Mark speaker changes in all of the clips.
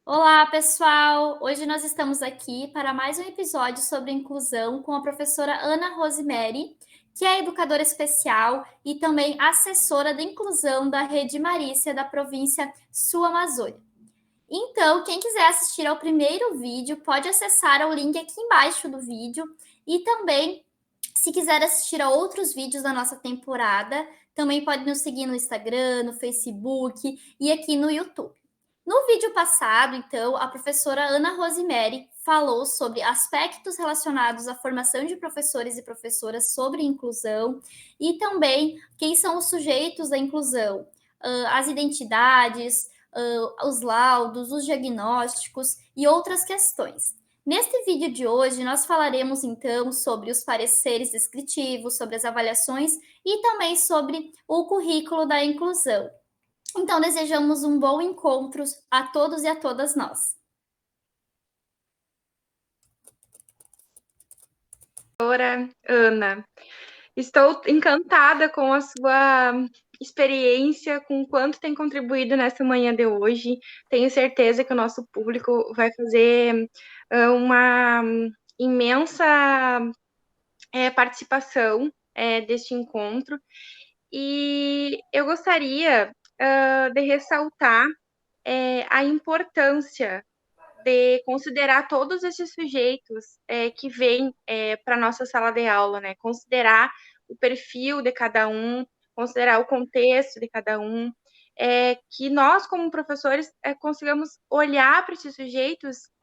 Speaker 1: Olá, pessoal! Hoje nós estamos aqui para mais um episódio sobre inclusão com a professora Ana Rosemary, que é educadora especial e também assessora da inclusão da Rede Marícia da província Sul-Amazônia. Então, quem quiser assistir ao primeiro vídeo, pode acessar o link aqui embaixo do vídeo e também, se quiser assistir a outros vídeos da nossa temporada, também pode nos seguir no Instagram, no Facebook e aqui no YouTube. No vídeo passado, então, a professora Ana Rosemary falou sobre aspectos relacionados à formação de professores e professoras sobre inclusão e também quem são os sujeitos da inclusão, as identidades, os laudos, os diagnósticos e outras questões. Neste vídeo de hoje, nós falaremos então sobre os pareceres descritivos, sobre as avaliações e também sobre o currículo da inclusão. Então, desejamos um bom encontro a todos e a todas nós.
Speaker 2: Ana, estou encantada com a sua experiência, com o quanto tem contribuído nessa manhã de hoje. Tenho certeza que o nosso público vai fazer uma imensa participação deste encontro. E eu gostaria de ressaltar a importância de considerar todos esses sujeitos que vêm para a nossa sala de aula, né? Considerar o perfil de cada um, considerar o contexto de cada um, que nós, como professores, consigamos olhar para esses sujeitos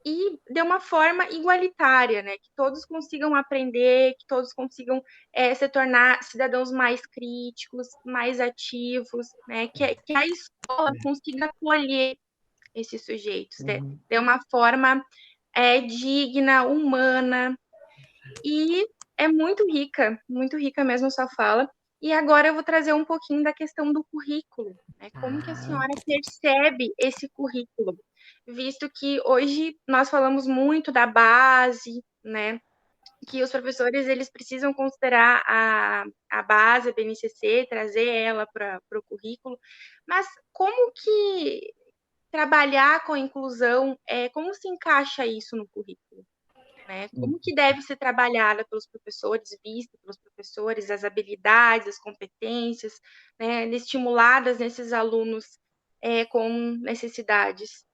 Speaker 2: e de uma forma igualitária, né? Que todos consigam aprender, que todos consigam se tornar cidadãos mais críticos, mais ativos, né? Que a escola consiga acolher esses sujeitos, de uma forma digna, humana, e é muito rica mesmo a sua fala. E agora eu vou trazer um pouquinho da questão do currículo, né? Como que a senhora percebe esse currículo? Visto que hoje nós falamos muito da base, né? Que os professores eles precisam considerar a base, a BNCC, trazer ela para o currículo, mas como que trabalhar com a inclusão, como se encaixa isso no currículo? Né? Como que deve ser trabalhada pelos professores, vista pelos professores, as habilidades, as competências, né, estimuladas nesses alunos com necessidades?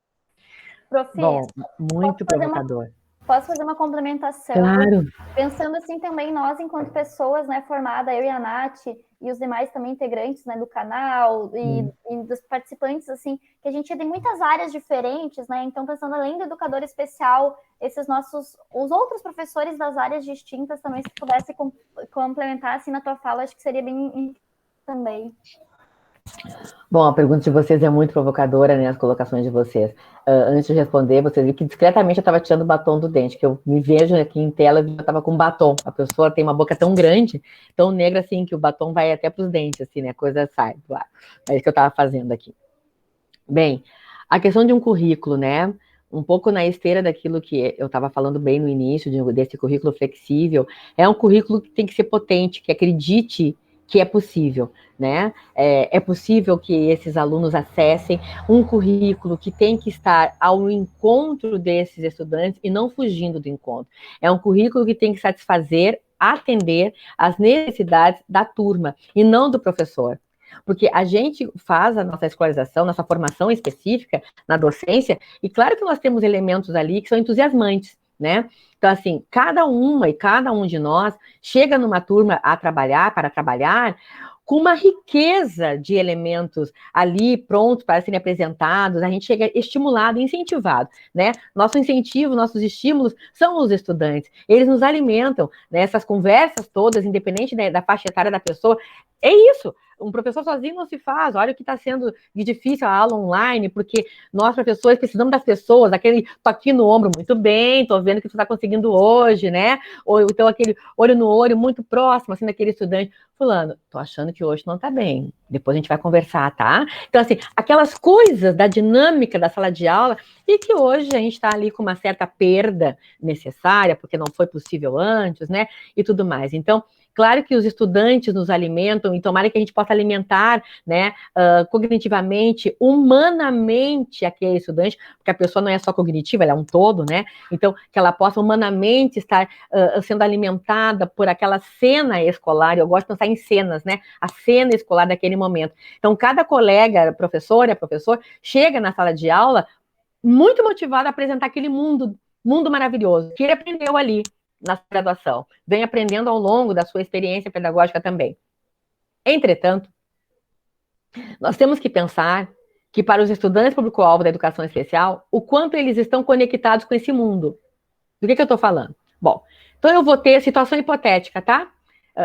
Speaker 1: Professor,
Speaker 3: Bom, muito provocador.
Speaker 1: posso fazer uma complementação?
Speaker 3: Claro.
Speaker 1: Pensando assim também, nós, enquanto pessoas, né, formada, eu e a Nath, e os demais também integrantes, né, do canal e dos participantes, assim, que a gente tem muitas áreas diferentes, né, então pensando além do educador especial, os outros professores das áreas distintas também, se pudesse complementar, assim, na tua fala, acho que seria bem também.
Speaker 3: Bom, a pergunta de vocês é muito provocadora, né? As colocações de vocês. Antes de responder, vocês viram que discretamente eu estava tirando o batom do dente, que eu me vejo aqui em tela e eu estava com batom. A pessoa tem uma boca tão grande, tão negra assim, que o batom vai até para os dentes, assim, né? A coisa sai do ar. É isso que eu estava fazendo aqui. Bem, a questão de um currículo, né? Um pouco na esteira daquilo que eu estava falando bem no início, desse currículo flexível, é um currículo que tem que ser potente, que acredite que é possível, né? É possível que esses alunos acessem um currículo que tem que estar ao encontro desses estudantes e não fugindo do encontro. É um currículo que tem que satisfazer, atender às necessidades da turma e não do professor. Porque a gente faz a nossa escolarização, nossa formação específica na docência, e claro que nós temos elementos ali que são entusiasmantes, né? Então, assim, cada uma e cada um de nós chega numa turma para trabalhar, com uma riqueza de elementos ali prontos para serem apresentados, a gente chega estimulado, incentivado, né? Nosso incentivo, nossos estímulos são os estudantes, eles nos alimentam, né? Essas conversas todas, independente da faixa etária da pessoa, é isso. Um professor sozinho não se faz. Olha o que está sendo de difícil a aula online, porque nós, professores, precisamos das pessoas, aquele toquinho no ombro, muito bem, estou vendo que você está conseguindo hoje, né? Ou então aquele olho no olho muito próximo, assim, daquele estudante. Fulano, tô achando que hoje não tá bem. Depois a gente vai conversar, tá? Então, assim, aquelas coisas da dinâmica da sala de aula e que hoje a gente está ali com uma certa perda necessária, porque não foi possível antes, né? E tudo mais. Então, Claro que os estudantes nos alimentam, e tomara que a gente possa alimentar, né, cognitivamente, humanamente aquele estudante, porque a pessoa não é só cognitiva, ela é um todo, né? Então, que ela possa humanamente estar sendo alimentada por aquela cena escolar. Eu gosto de pensar em cenas, né? A cena escolar daquele momento. Então, cada colega, professor, chega na sala de aula muito motivado a apresentar aquele mundo maravilhoso que ele aprendeu ali na graduação, vem aprendendo ao longo da sua experiência pedagógica também. Entretanto, nós temos que pensar que para os estudantes público-alvo da educação especial, o quanto eles estão conectados com esse mundo. Do que eu estou falando? Bom, então eu vou ter situação hipotética, tá?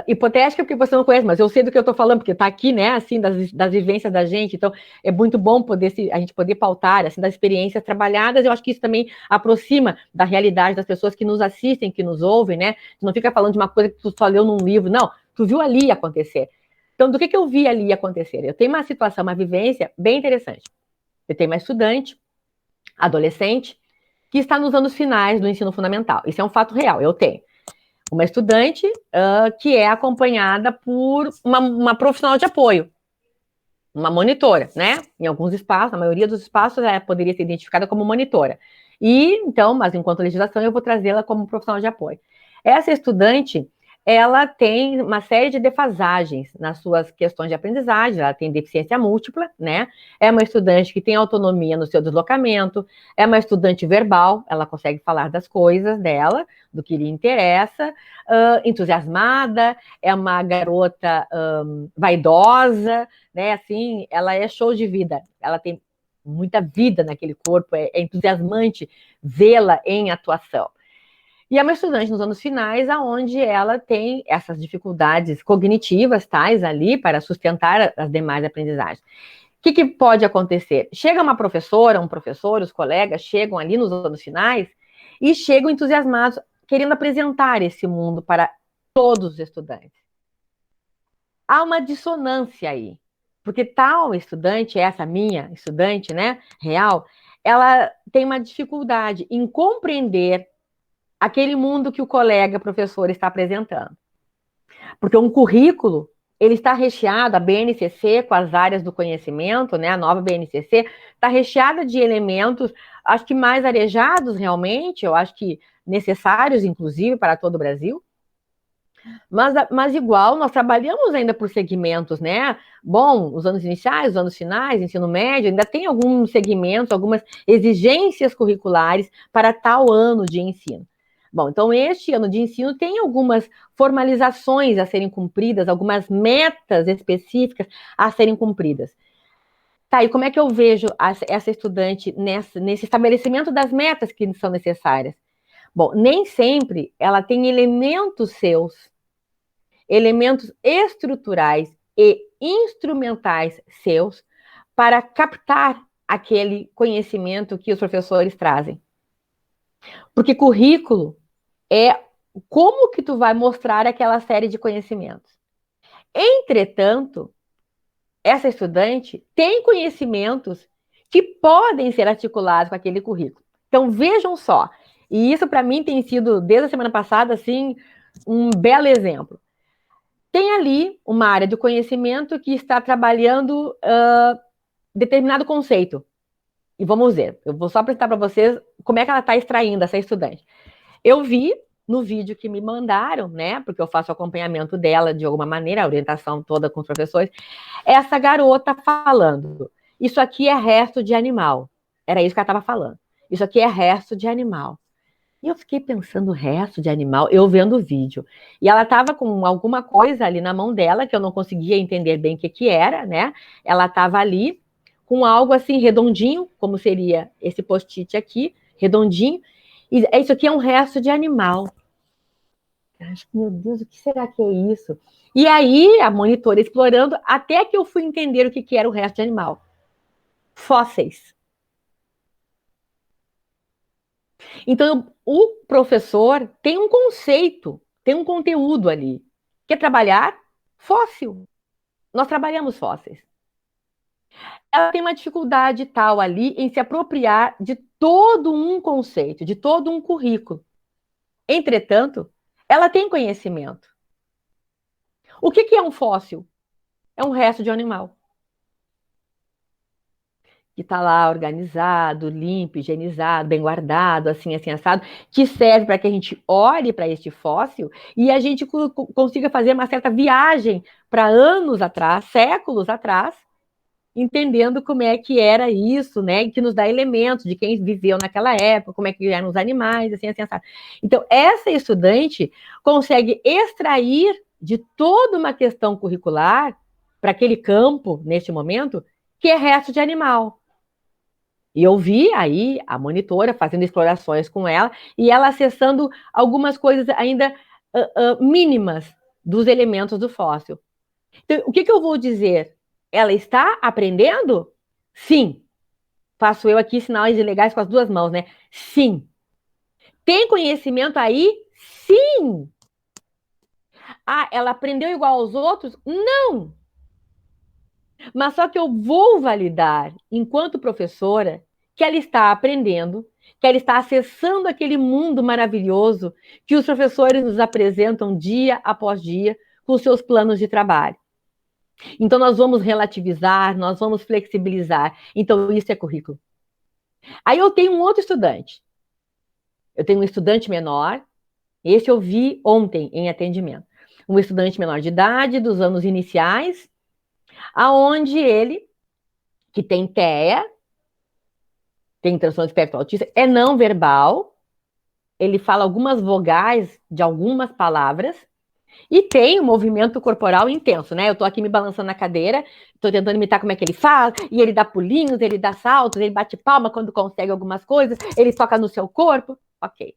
Speaker 3: Hipotética porque você não conhece, mas eu sei do que eu estou falando, porque está aqui, né, assim, das vivências da gente, então é muito bom a gente poder pautar, assim, das experiências trabalhadas. Eu acho que isso também aproxima da realidade das pessoas que nos assistem, que nos ouvem, né, tu não fica falando de uma coisa que tu só leu num livro, não, tu viu ali acontecer. Então, do que eu vi ali acontecer? Eu tenho uma situação, uma vivência bem interessante. Eu tenho uma estudante, adolescente, que está nos anos finais do ensino fundamental. Isso é um fato real, eu tenho uma estudante que é acompanhada por uma profissional de apoio, uma monitora, né? Em alguns espaços, na maioria dos espaços, ela poderia ser identificada como monitora. E, então, mas enquanto legislação, eu vou trazê-la como profissional de apoio. Essa estudante, ela tem uma série de defasagens nas suas questões de aprendizagem, ela tem deficiência múltipla, né? É uma estudante que tem autonomia no seu deslocamento, é uma estudante verbal, ela consegue falar das coisas dela, do que lhe interessa, entusiasmada, é uma garota vaidosa, né? Assim, ela é show de vida, ela tem muita vida naquele corpo, é entusiasmante vê-la em atuação. E é uma estudante nos anos finais, onde ela tem essas dificuldades cognitivas tais ali para sustentar as demais aprendizagens. O que pode acontecer? Chega uma professora, um professor, os colegas chegam ali nos anos finais e chegam entusiasmados, querendo apresentar esse mundo para todos os estudantes. Há uma dissonância aí, porque tal estudante, essa minha estudante, né, real, ela tem uma dificuldade em compreender aquele mundo que o colega professor está apresentando. Porque um currículo, ele está recheado, a BNCC, com as áreas do conhecimento, né, a nova BNCC, está recheada de elementos, acho que mais arejados realmente, eu acho que necessários, inclusive, para todo o Brasil. Mas igual, nós trabalhamos ainda por segmentos, né? Bom, os anos iniciais, os anos finais, ensino médio, ainda tem alguns segmentos, algumas exigências curriculares para tal ano de ensino. Bom, então este ano de ensino tem algumas formalizações a serem cumpridas, algumas metas específicas a serem cumpridas. Tá, e como é que eu vejo essa estudante nesse estabelecimento das metas que são necessárias? Bom, nem sempre ela tem elementos seus, elementos estruturais e instrumentais seus para captar aquele conhecimento que os professores trazem. Porque currículo é como que tu vai mostrar aquela série de conhecimentos. Entretanto, essa estudante tem conhecimentos que podem ser articulados com aquele currículo. Então, vejam só, e isso para mim tem sido, desde a semana passada, assim, um belo exemplo. Tem ali uma área de conhecimento que está trabalhando determinado conceito. E vamos ver, eu vou só apresentar para vocês como é que ela está extraindo, essa estudante. Eu vi no vídeo que me mandaram, né, porque eu faço acompanhamento dela de alguma maneira, a orientação toda com os professores, essa garota falando, isso aqui é resto de animal. Era isso que ela estava falando. Isso aqui é resto de animal. E eu fiquei pensando, resto de animal, eu vendo o vídeo. E ela estava com alguma coisa ali na mão dela, que eu não conseguia entender bem o que era, né? Ela estava ali com algo assim redondinho, como seria esse post-it aqui, redondinho. E isso aqui é um resto de animal. Eu acho que, meu Deus, o que será que é isso? E aí, a monitora explorando, até que eu fui entender o que era o resto de animal. Fósseis. Então, o professor tem um conceito, tem um conteúdo ali. Quer trabalhar? Fóssil. Nós trabalhamos fósseis. Ela tem uma dificuldade tal ali em se apropriar de todo um conceito, de todo um currículo. Entretanto, ela tem conhecimento. O que é um fóssil? É um resto de um animal. Que está lá organizado, limpo, higienizado, bem guardado, assim, assado, que serve para que a gente olhe para este fóssil e a gente consiga fazer uma certa viagem para anos atrás, séculos atrás, entendendo como é que era isso, né? Que nos dá elementos de quem viveu naquela época, como é que eram os animais, assim, assado. Então, essa estudante consegue extrair de toda uma questão curricular para aquele campo, neste momento, que é resto de animal. E eu vi aí a monitora fazendo explorações com ela e ela acessando algumas coisas ainda mínimas dos elementos do fóssil. Então, o que eu vou dizer? Ela está aprendendo? Sim. Faço eu aqui sinais ilegais com as duas mãos, né? Sim. Tem conhecimento aí? Sim. Ah, ela aprendeu igual aos outros? Não. Mas só que eu vou validar, enquanto professora, que ela está aprendendo, que ela está acessando aquele mundo maravilhoso que os professores nos apresentam dia após dia com seus planos de trabalho. Então, nós vamos relativizar, nós vamos flexibilizar. Então, isso é currículo. Aí eu tenho um outro estudante. Eu tenho um estudante menor, esse eu vi ontem em atendimento. Um estudante menor de idade, dos anos iniciais, aonde ele, que tem TEA, tem transtorno de espectro autista, é não verbal, ele fala algumas vogais de algumas palavras, e tem um movimento corporal intenso, né? Eu tô aqui me balançando na cadeira, tô tentando imitar como é que ele faz, e ele dá pulinhos, ele dá saltos, ele bate palma quando consegue algumas coisas, ele toca no seu corpo. Ok.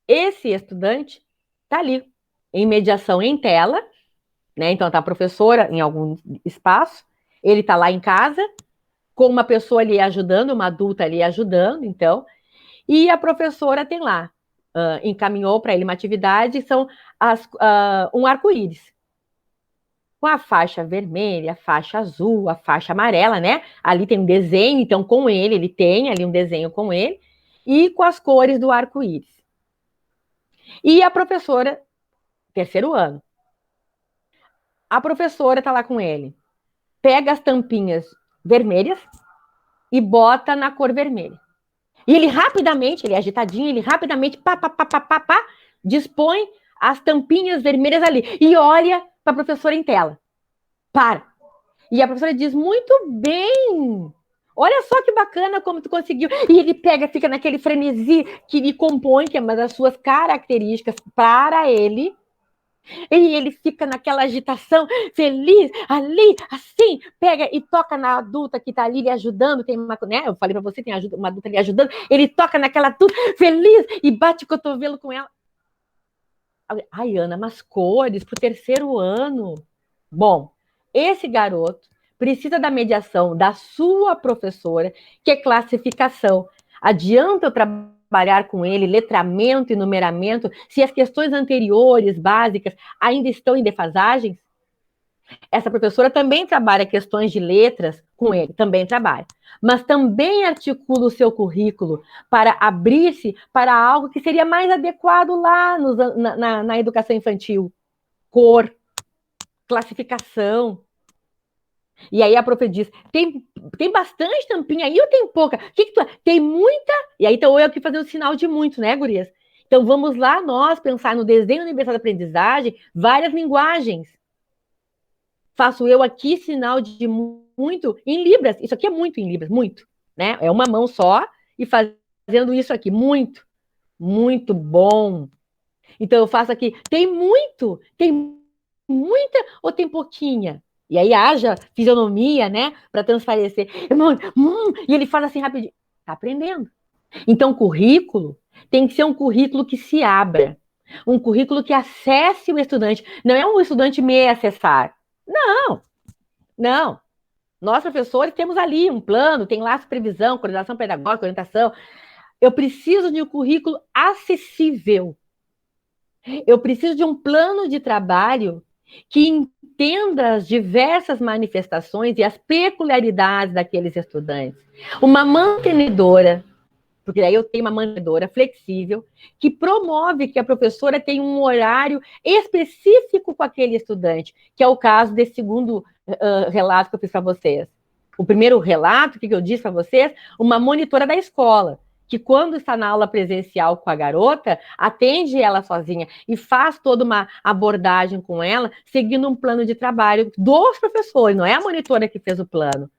Speaker 3: Esse estudante tá ali, em mediação em tela, né? Então tá a professora em algum espaço, ele tá lá em casa, com uma pessoa ali ajudando, uma adulta ali ajudando, então, e a professora tem lá, encaminhou para ele uma atividade, são um arco-íris. Com a faixa vermelha, a faixa azul, a faixa amarela, né? Ali tem um desenho, então com ele tem ali um desenho com ele, e com as cores do arco-íris. E a professora, terceiro ano, a professora tá lá com ele, pega as tampinhas vermelhas e bota na cor vermelha. E ele rapidamente, ele é agitadinho, ele rapidamente dispõe as tampinhas vermelhas ali e olha para a professora em tela. Para. E a professora diz, muito bem, olha só que bacana como tu conseguiu. E ele pega, fica naquele frenesi que lhe compõe, que é uma das suas características para ele. E ele fica naquela agitação, feliz, ali, assim, pega e toca na adulta que tá ali lhe ajudando, tem uma, né? Eu falei pra você, tem uma adulta ali ajudando, ele toca naquela adulta, feliz, e bate o cotovelo com ela. Ai, Ana, mas cores pro terceiro ano. Bom, esse garoto precisa da mediação da sua professora, que é classificação. Adianta eu trabalhar com ele letramento e numeramento se as questões anteriores, básicas, ainda estão em defasagens? Essa professora também trabalha questões de letras com ele, também trabalha. Mas também articula o seu currículo para abrir-se para algo que seria mais adequado lá na educação infantil. Cor, classificação. E aí a profe diz, tem bastante tampinha aí ou tem pouca? Tem muita? E aí então eu aqui fazendo sinal de muito, né, gurias? Então vamos lá nós pensar no desenho universal da aprendizagem, várias linguagens. Faço eu aqui sinal de muito em libras. Isso aqui é muito em libras, muito, né? É uma mão só e fazendo isso aqui, muito, muito bom. Então eu faço aqui, tem muita ou tem pouquinha? E aí haja fisionomia, né, para transparecer. E ele faz assim rapidinho. Tá aprendendo. Então, currículo tem que ser um currículo que se abra. Um currículo que acesse o estudante. Não é um estudante me acessar. Não, não. Nós, professores, temos ali um plano, tem lá supervisão, coordenação pedagógica, orientação. Eu preciso de um currículo acessível. Eu preciso de um plano de trabalho que entenda as diversas manifestações e as peculiaridades daqueles estudantes. Uma mantenedora, porque daí eu tenho uma mantenedora flexível que promove que a professora tenha um horário específico com aquele estudante, que é o caso desse segundo relato que eu fiz para vocês. O primeiro relato, o que eu disse para vocês? Uma monitora da escola, que quando está na aula presencial com a garota, atende ela sozinha e faz toda uma abordagem com ela, seguindo um plano de trabalho dos professores, não é a monitora que fez o plano.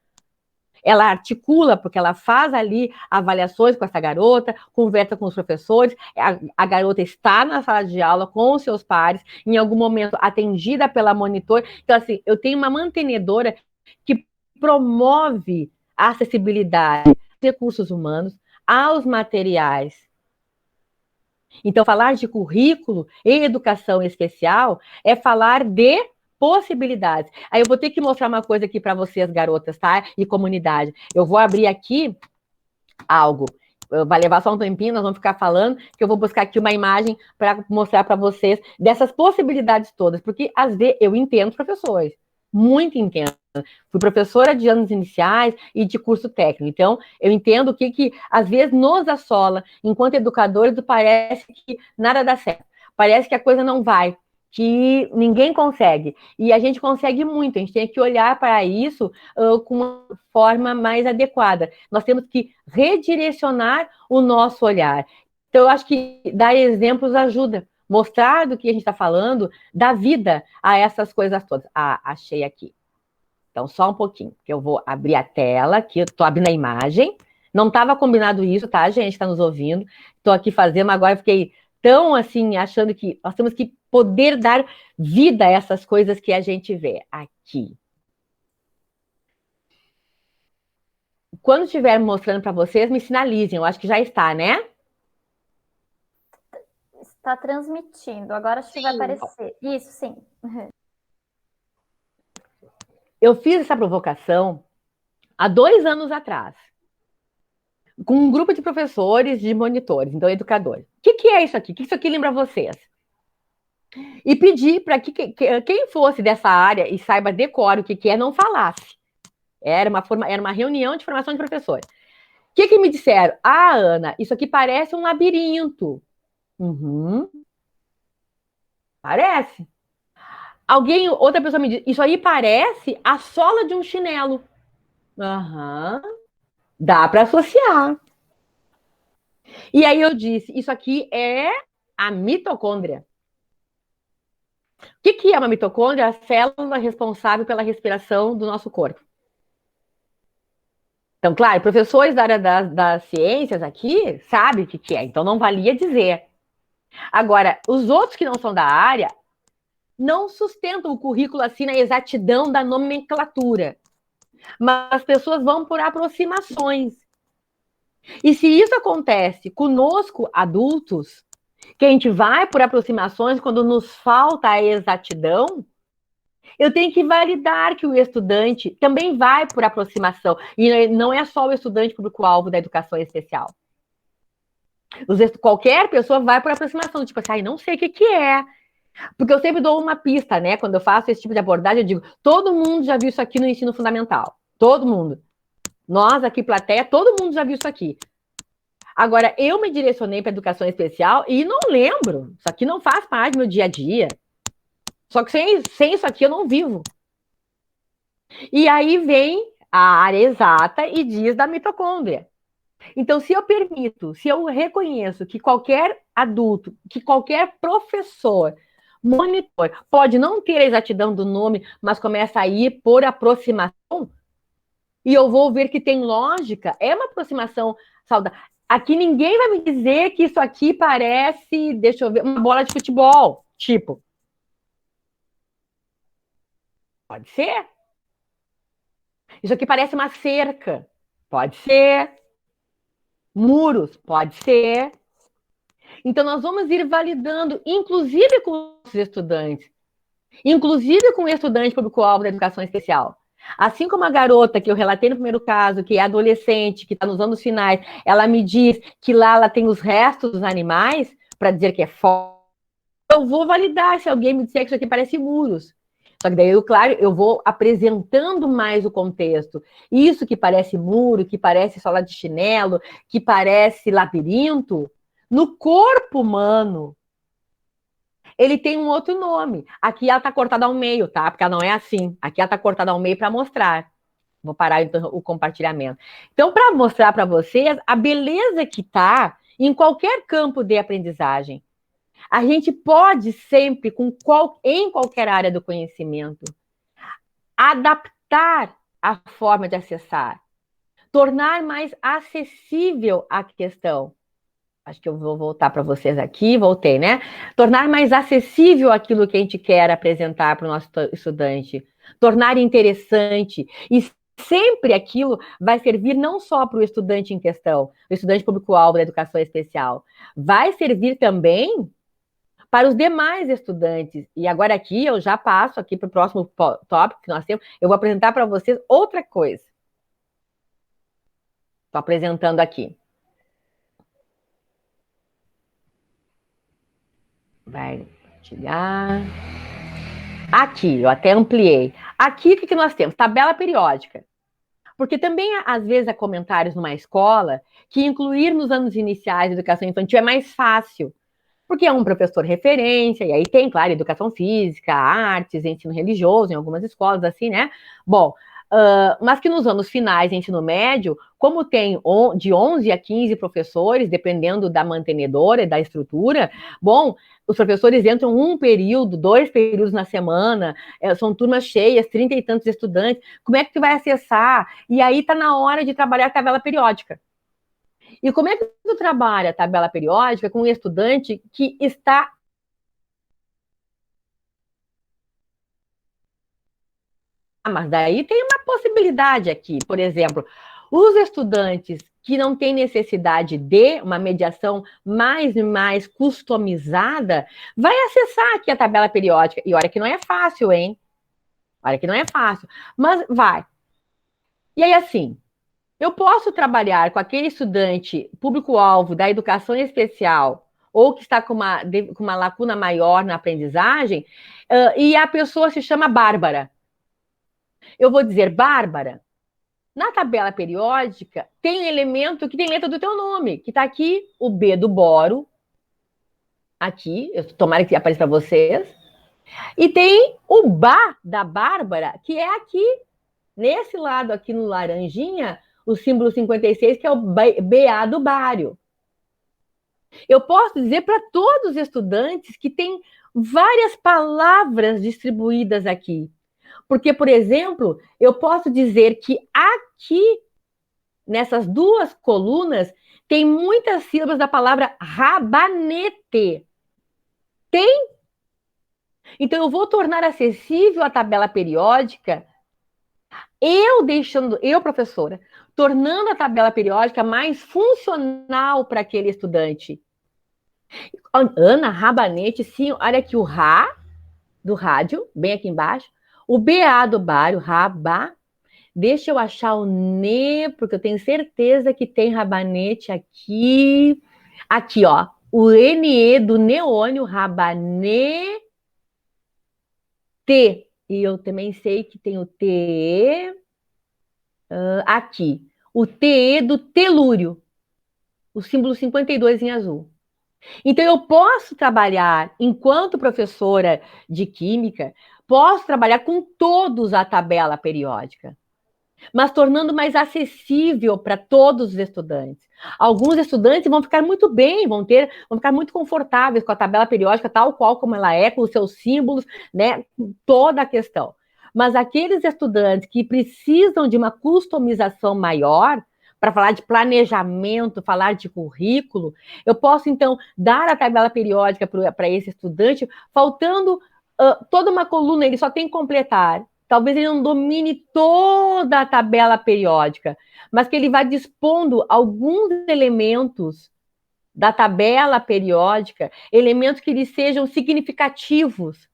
Speaker 3: Ela articula, porque ela faz ali avaliações com essa garota, conversa com os professores, a garota está na sala de aula com os seus pares, em algum momento atendida pela monitora. Então, assim, eu tenho uma mantenedora que promove a acessibilidade aos recursos humanos, aos materiais. Então, falar de currículo em educação especial é falar de possibilidades. Aí eu vou ter que mostrar uma coisa aqui para vocês, garotas, tá? E comunidade. Eu vou abrir aqui algo. Vai levar só um tempinho, nós vamos ficar falando, que eu vou buscar aqui uma imagem para mostrar para vocês dessas possibilidades todas, porque às vezes eu entendo os professores, muito entendo. Fui professora de anos iniciais e de curso técnico, então eu entendo o que às vezes nos assola, enquanto educadores, parece que nada dá certo, parece que a coisa não vai, que ninguém consegue, e a gente consegue muito, a gente tem que olhar para isso com uma forma mais adequada, nós temos que redirecionar o nosso olhar. Então eu acho que dar exemplos ajuda, mostrar do que a gente está falando, dá vida a essas coisas todas. Ah, achei aqui. Então, só um pouquinho, que eu vou abrir a tela, aqui eu estou abrindo a imagem, não estava combinado isso, tá, gente, está nos ouvindo, estou aqui fazendo, agora eu fiquei tão, assim, achando que nós temos que poder dar vida a essas coisas que a gente vê aqui. Quando estiver mostrando para vocês, me sinalizem, eu acho que já está, né?
Speaker 1: Está transmitindo, agora acho que vai aparecer. Isso, sim.
Speaker 3: Eu fiz essa provocação há 2 anos atrás, com um grupo de professores, de monitores, então educadores. O que é isso aqui? O que isso aqui lembra vocês? E pedi para que quem fosse dessa área e saiba decore o que é, não falasse. Era uma reunião de formação de professores. O que me disseram? Ah, Ana, isso aqui parece um labirinto. Uhum. Parece. Outra pessoa me disse, isso aí parece a sola de um chinelo. Aham. Dá para associar. E aí eu disse, isso aqui é a mitocôndria. O que é uma mitocôndria? A célula responsável pela respiração do nosso corpo. Então, claro, professores da área das ciências aqui sabem o que é, então não valia dizer. Agora, os outros que não são da área não sustentam o currículo assim na exatidão da nomenclatura. Mas as pessoas vão por aproximações. E se isso acontece conosco, adultos, que a gente vai por aproximações quando nos falta a exatidão, eu tenho que validar que o estudante também vai por aproximação. E não é só o estudante público-alvo da educação especial. Qualquer pessoa vai por aproximação, tipo assim, não sei o que é. Porque eu sempre dou uma pista, né? Quando eu faço esse tipo de abordagem, eu digo, todo mundo já viu isso aqui no ensino fundamental. Todo mundo. Nós aqui, plateia, todo mundo já viu isso aqui. Agora, eu me direcionei para educação especial e não lembro. Isso aqui não faz parte do meu dia a dia. Só que sem isso aqui eu não vivo. E aí vem a área exata e diz da mitocôndria. Então, se eu permito, se eu reconheço que qualquer adulto, que qualquer professor, monitor, pode não ter a exatidão do nome, mas começa a ir por aproximação, e eu vou ver que tem lógica, é uma aproximação saudável. Aqui ninguém vai me dizer que isso aqui parece, deixa eu ver, uma bola de futebol, tipo. Pode ser. Isso aqui parece uma cerca. Pode ser. Muros. Pode ser. Então, nós vamos ir validando, inclusive com os estudantes, inclusive com o estudante público-alvo da educação especial. Assim como a garota que eu relatei no primeiro caso, que é adolescente, que está nos anos finais, ela me diz que lá ela tem os restos dos animais, para dizer que é forte, eu vou validar se alguém me disser que isso aqui parece muros. Só que daí, claro, eu vou apresentando mais o contexto. Isso que parece muro, que parece sola de chinelo, que parece labirinto, no corpo humano, ele tem um outro nome. Aqui ela está cortada ao meio, tá? Porque ela não é assim. Aqui ela está cortada ao meio para mostrar. Vou parar então o compartilhamento. Então, para mostrar para vocês a beleza que está em qualquer campo de aprendizagem. A gente pode sempre, em qualquer área do conhecimento, adaptar a forma de acessar, tornar mais acessível a questão. Acho que eu vou voltar para vocês aqui, voltei, né? Tornar mais acessível aquilo que a gente quer apresentar para o nosso estudante, tornar interessante, e sempre aquilo vai servir não só para o estudante em questão, o estudante público-alvo da educação especial, vai servir também para os demais estudantes. E agora aqui eu já passo aqui para o próximo tópico que nós temos, eu vou apresentar para vocês outra coisa. Estou apresentando aqui. Vai compartilhar. Aqui, eu até ampliei. Aqui, o que nós temos? Tabela periódica. Porque também, às vezes, há comentários numa escola que incluir nos anos iniciais de educação infantil é mais fácil. Porque é um professor referência, e aí tem, claro, educação física, artes, ensino religioso, em algumas escolas, assim, né? Bom, mas que nos anos finais de ensino médio, como tem de 11 a 15 professores, dependendo da mantenedora e da estrutura, bom, os professores entram um período, 2 períodos na semana, são turmas cheias, 30 e tantos estudantes, como é que tu vai acessar? E aí tá na hora de trabalhar a tabela periódica. E como é que tu trabalha a tabela periódica com um estudante que está... mas daí tem uma possibilidade aqui, por exemplo, os estudantes que não têm necessidade de uma mediação mais customizada, vai acessar aqui a tabela periódica. E olha que não é fácil, hein? Olha que não é fácil, mas vai. E aí, assim, eu posso trabalhar com aquele estudante público-alvo da educação especial ou que está com uma lacuna maior na aprendizagem, e a pessoa se chama Bárbara. Eu vou dizer, Bárbara, na tabela periódica tem um elemento que tem letra do teu nome, que está aqui, o B do boro, aqui, tomara que apareça para vocês, e tem o Bá da Bárbara, que é aqui, nesse lado aqui no laranjinha, o símbolo 56, que é o BA do bário. Eu posso dizer para todos os estudantes que tem várias palavras distribuídas aqui. Porque, por exemplo, eu posso dizer que aqui, nessas 2 colunas, tem muitas sílabas da palavra rabanete. Tem? Então, eu vou tornar acessível a tabela periódica, eu, professora, tornando a tabela periódica mais funcional para aquele estudante. Ana, rabanete, sim, olha aqui o Rá, do rádio, bem aqui embaixo, o BA do bário, raba, deixa eu achar o NE, porque eu tenho certeza que tem rabanete aqui, ó, o NE do neônio, rabanete, e eu também sei que tem o TE, aqui, o TE do telúrio, o símbolo 52 em azul. Então, eu posso trabalhar, enquanto professora de química, posso trabalhar com todos a tabela periódica, mas tornando mais acessível para todos os estudantes. Alguns estudantes vão ficar muito bem, vão ficar muito confortáveis com a tabela periódica, tal qual como ela é, com os seus símbolos, né, toda a questão. Mas aqueles estudantes que precisam de uma customização maior, para falar de planejamento, falar de currículo, eu posso, então, dar a tabela periódica para esse estudante, faltando toda uma coluna, ele só tem que completar. Talvez ele não domine toda a tabela periódica, mas que ele vai dispondo alguns elementos da tabela periódica, elementos que lhe sejam significativos.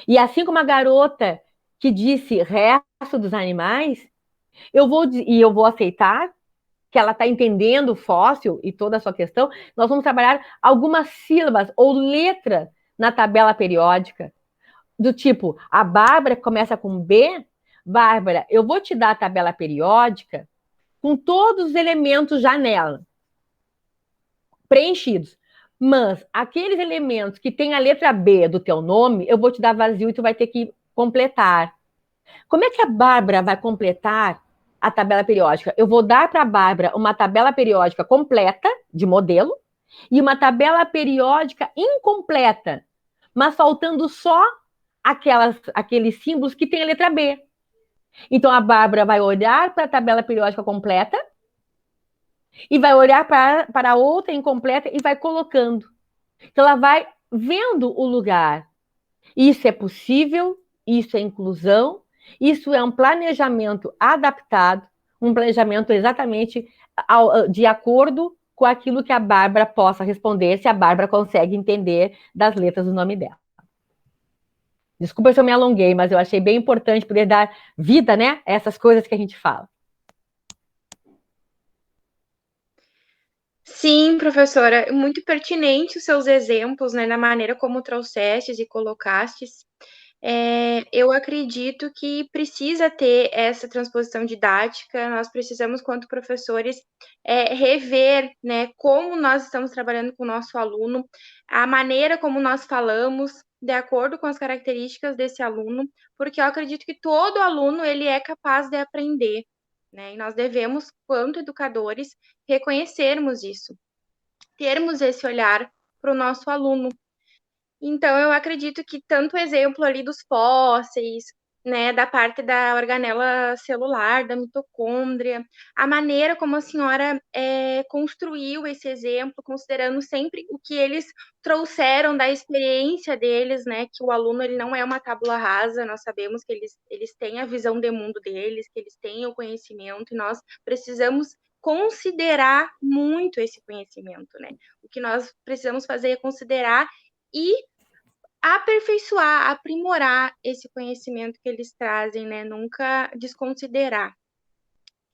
Speaker 3: E assim como a garota que disse resto dos animais, eu vou aceitar que ela está entendendo o fóssil e toda a sua questão, nós vamos trabalhar algumas sílabas ou letras na tabela periódica. do tipo, a Bárbara começa com B, Bárbara, eu vou te dar a tabela periódica com todos os elementos já nela, preenchidos. Mas aqueles elementos que tem a letra B do teu nome, eu vou te dar vazio e tu vai ter que completar. Como é que a Bárbara vai completar a tabela periódica? Eu vou dar para a Bárbara uma tabela periódica completa, de modelo, e uma tabela periódica incompleta, mas faltando só aqueles símbolos que tem a letra B. Então, a Bárbara vai olhar para a tabela periódica completa e vai olhar para a outra incompleta e vai colocando. Então, ela vai vendo o lugar. Isso é possível, isso é inclusão, isso é um planejamento adaptado, um planejamento exatamente de acordo com aquilo que a Bárbara possa responder, se a Bárbara consegue entender das letras do nome dela. Desculpa se eu me alonguei, mas eu achei bem importante poder dar vida, né, a essas coisas que a gente fala.
Speaker 2: Sim, professora, muito pertinente os seus exemplos, né, na maneira como trouxestes e colocastes. Eu acredito que precisa ter essa transposição didática, nós precisamos, quanto professores, rever, né, como nós estamos trabalhando com o nosso aluno, a maneira como nós falamos, de acordo com as características desse aluno, porque eu acredito que todo aluno ele é capaz de aprender, né, e nós devemos, quanto educadores, reconhecermos isso, termos esse olhar para o nosso aluno. Então, eu acredito que tanto o exemplo ali dos fósseis, né, da parte da organela celular, da mitocôndria, a maneira como a senhora construiu esse exemplo, considerando sempre o que eles trouxeram da experiência deles, né, que o aluno ele não é uma tábula rasa, nós sabemos que eles têm a visão de mundo deles, que eles têm o conhecimento, e nós precisamos considerar muito esse conhecimento, né? O que nós precisamos fazer é considerar e aperfeiçoar, aprimorar esse conhecimento que eles trazem, né? Nunca desconsiderar.